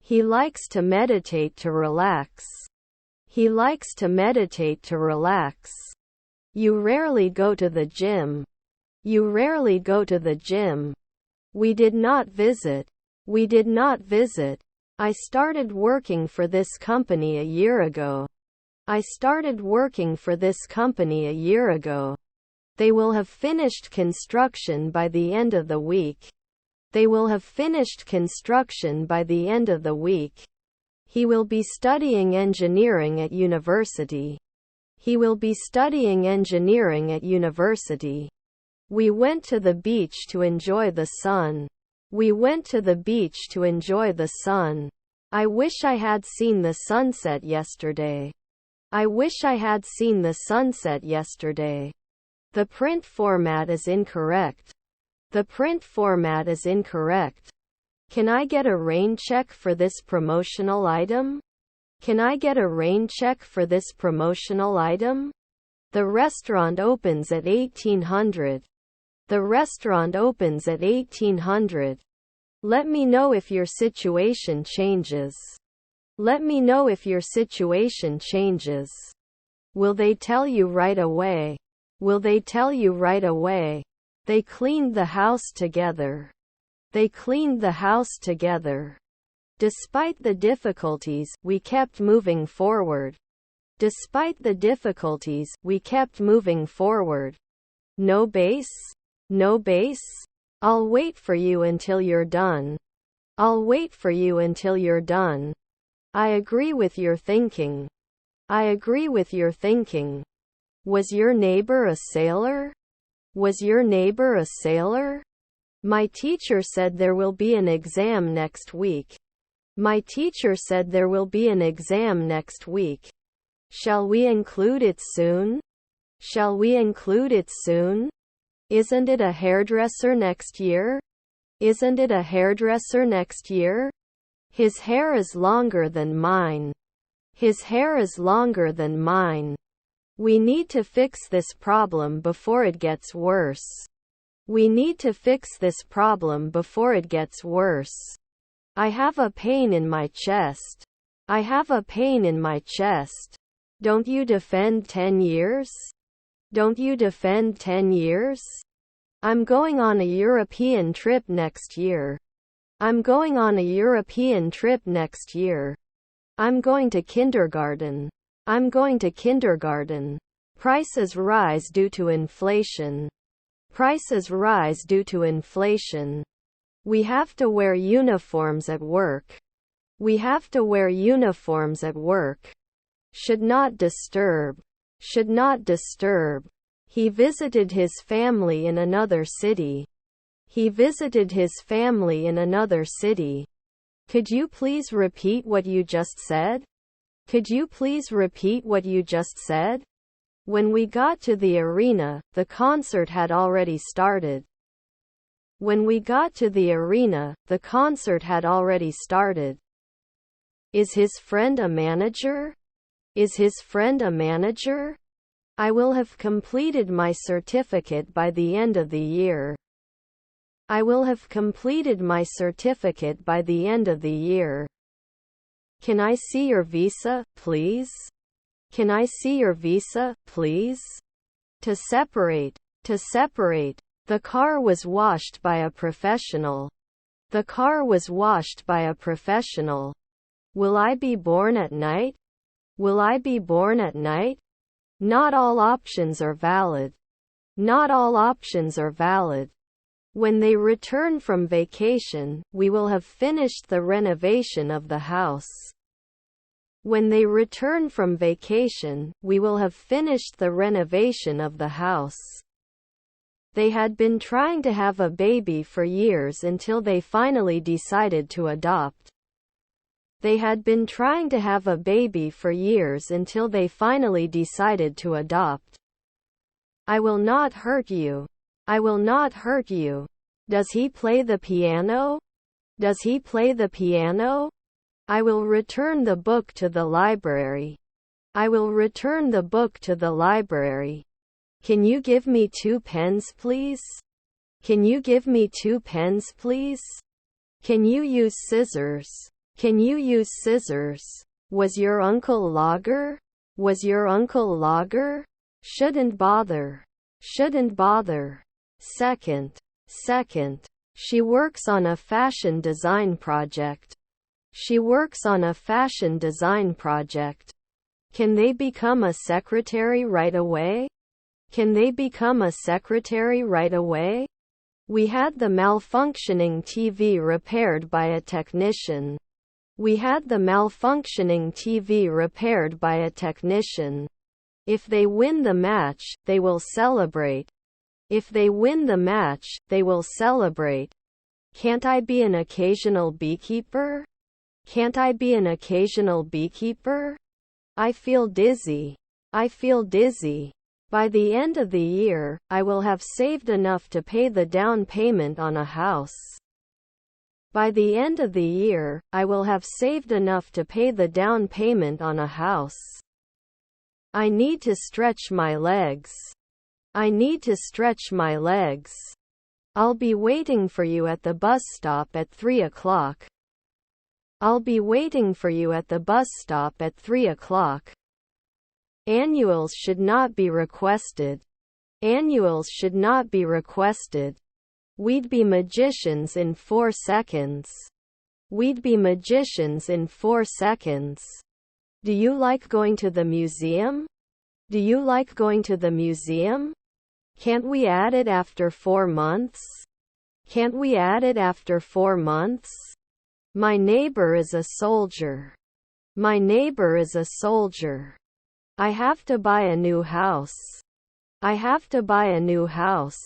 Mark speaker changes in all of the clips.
Speaker 1: He likes to meditate to relax. He likes to meditate to relax. You rarely go to the gym. You rarely go to the gym. We did not visit. We did not visit. I started working for this company a year ago. I started working for this company a year ago. They will have finished construction by the end of the week. They will have finished construction by the end of the week. He will be studying engineering at university. He will be studying engineering at university. We went to the beach to enjoy the sun. We went to the beach to enjoy the sun. I wish I had seen the sunset yesterday. I wish I had seen the sunset yesterday. The print format is incorrect. The print format is incorrect. Can I get a rain check for this promotional item? Can I get a rain check for this promotional item? The restaurant opens at 1800. The restaurant opens at 1800. Let me know if your situation changes. Let me know if your situation changes. Will they tell you right away? Will they tell you right away? They cleaned the house together. They cleaned the house together. Despite the difficulties, we kept moving forward. Despite the difficulties, we kept moving forward. No base? No base? I'll wait for you until you're done. I'll wait for you until you're done. I agree with your thinking. I agree with your thinking. Was your neighbor a sailor? Was your neighbor a sailor? My teacher said there will be an exam next week. My teacher said there will be an exam next week. Shall we include it soon? Shall we include it soon? Isn't it a hairdresser next year? Isn't it a hairdresser next year? His hair is longer than mine. His hair is longer than mine. We need to fix this problem before it gets worse. We need to fix this problem before it gets worse. I have a pain in my chest. I have a pain in my chest. Don't you defend 10 years? Don't you defend 10 years? I'm going on a European trip next year. I'm going on a European trip next year. I'm going to kindergarten. I'm going to kindergarten. Prices rise due to inflation. Prices rise due to inflation. We have to wear uniforms at work. We have to wear uniforms at work. Should not disturb. Should not disturb. He visited his family in another city. He visited his family in another city. Could you please repeat what you just said? Could you please repeat what you just said? When we got to the arena, the concert had already started. When we got to the arena, the concert had already started. Is his friend a manager? Is his friend a manager? I will have completed my certificate by the end of the year. I will have completed my certificate by the end of the year. Can I see your visa, please? Can I see your visa, please? To separate. To separate. The car was washed by a professional. The car was washed by a professional. Will I be born at night? Will I be born at night? Not all options are valid. Not all options are valid. When they return from vacation, we will have finished the renovation of the house. When they return from vacation, we will have finished the renovation of the house. They had been trying to have a baby for years until they finally decided to adopt. They had been trying to have a baby for years until they finally decided to adopt. I will not hurt you. I will not hurt you. Does he play the piano? Does he play the piano? I will return the book to the library. I will return the book to the library. Can you give me 2 pens, please? Can you give me 2 pens, please? Can you use scissors? Can you use scissors? Was your uncle logger? Was your uncle logger? Shouldn't bother. Shouldn't bother. Second. She works on a fashion design project. She works on a fashion design project. Can they become a secretary right away? Can they become a secretary right away? We had the malfunctioning TV repaired by a technician. We had the malfunctioning TV repaired by a technician. If they win the match, they will celebrate. If they win the match, they will celebrate. Can't I be an occasional beekeeper? Can't I be an occasional beekeeper? I feel dizzy. I feel dizzy. By the end of the year, I will have saved enough to pay the down payment on a house. By the end of the year, I will have saved enough to pay the down payment on a house. I need to stretch my legs. I need to stretch my legs. I'll be waiting for you at the bus stop at 3 o'clock. I'll be waiting for you at the bus stop at 3 o'clock. Annuals should not be requested. Annuals should not be requested. We'd be magicians in 4 seconds. We'd be magicians in 4 seconds. Do you like going to the museum? Do you like going to the museum? Can't we add it after 4 months? Can't we add it after 4 months? My neighbor is a soldier. My neighbor is a soldier. I have to buy a new house. I have to buy a new house.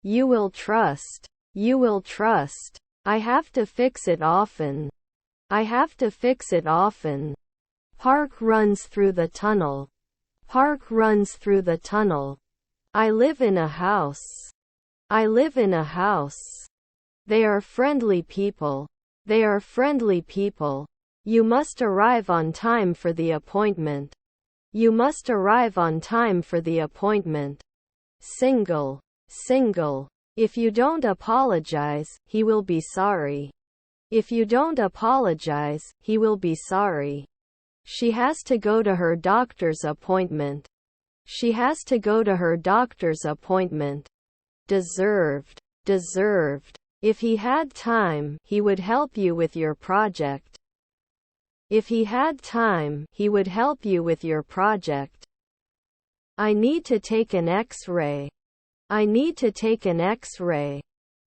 Speaker 1: You will trust. You will trust. I have to fix it often. I have to fix it often. Park runs through the tunnel. Park runs through the tunnel. I live in a house. I live in a house. They are friendly people. They are friendly people. You must arrive on time for the appointment. You must arrive on time for the appointment. Single. If you don't apologize, he will be sorry. If you don't apologize, he will be sorry. She has to go to her doctor's appointment. She has to go to her doctor's appointment. Deserved. If he had time, he would help you with your project. If he had time, he would help you with your project. I need to take an X-ray. I need to take an X-ray.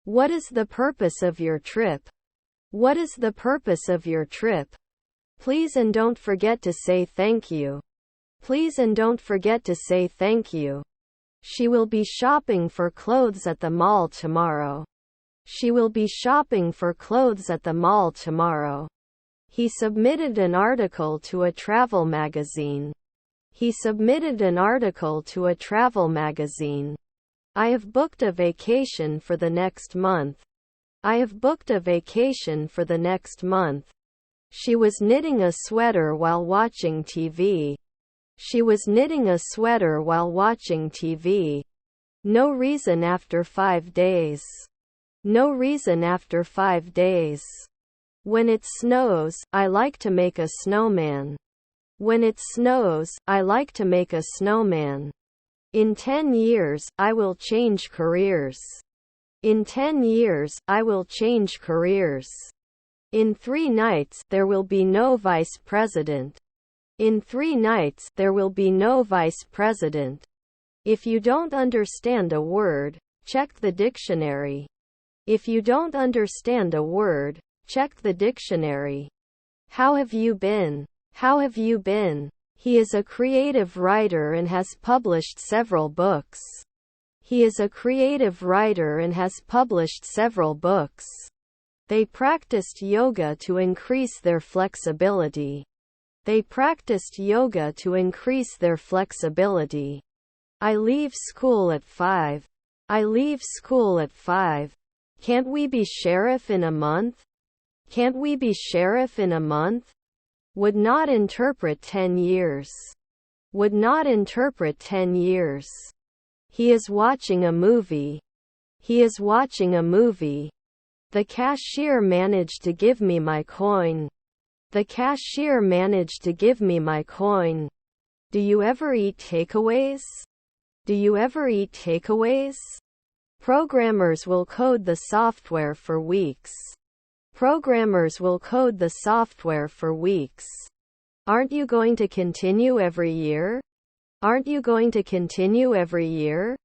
Speaker 1: What is the purpose of your trip? What is the purpose of your trip? Please and don't forget to say thank you. Please and don't forget to say thank you. She will be shopping for clothes at the mall tomorrow. She will be shopping for clothes at the mall tomorrow. He submitted an article to a travel magazine. He submitted an article to a travel magazine. I have booked a vacation for the next month. I have booked a vacation for the next month. She was knitting a sweater while watching TV. She was knitting a sweater while watching TV. No reason after 5 days. No reason after 5 days. When it snows, I like to make a snowman. When it snows, I like to make a snowman. In 10 years, I will change careers. In 10 years, I will change careers. In 3 nights, there will be no vice president. In 3 nights, there will be no vice president. If you don't understand a word, check the dictionary. If you don't understand a word, check the dictionary. How have you been? How have you been? He is a creative writer and has published several books. He is a creative writer and has published several books. They practiced yoga to increase their flexibility. They practiced yoga to increase their flexibility. I leave school at 5. I leave school at 5. Can't we be sheriff in a month? Can't we be sheriff in a month? Would not interpret 10 years. Would not interpret 10 years. He is watching a movie. He is watching a movie. The cashier managed to give me my coin. The cashier managed to give me my coin. Do you ever eat takeaways? Do you ever eat takeaways? Programmers will code the software for weeks. Programmers will code the software for weeks. Aren't you going to continue every year? Aren't you going to continue every year?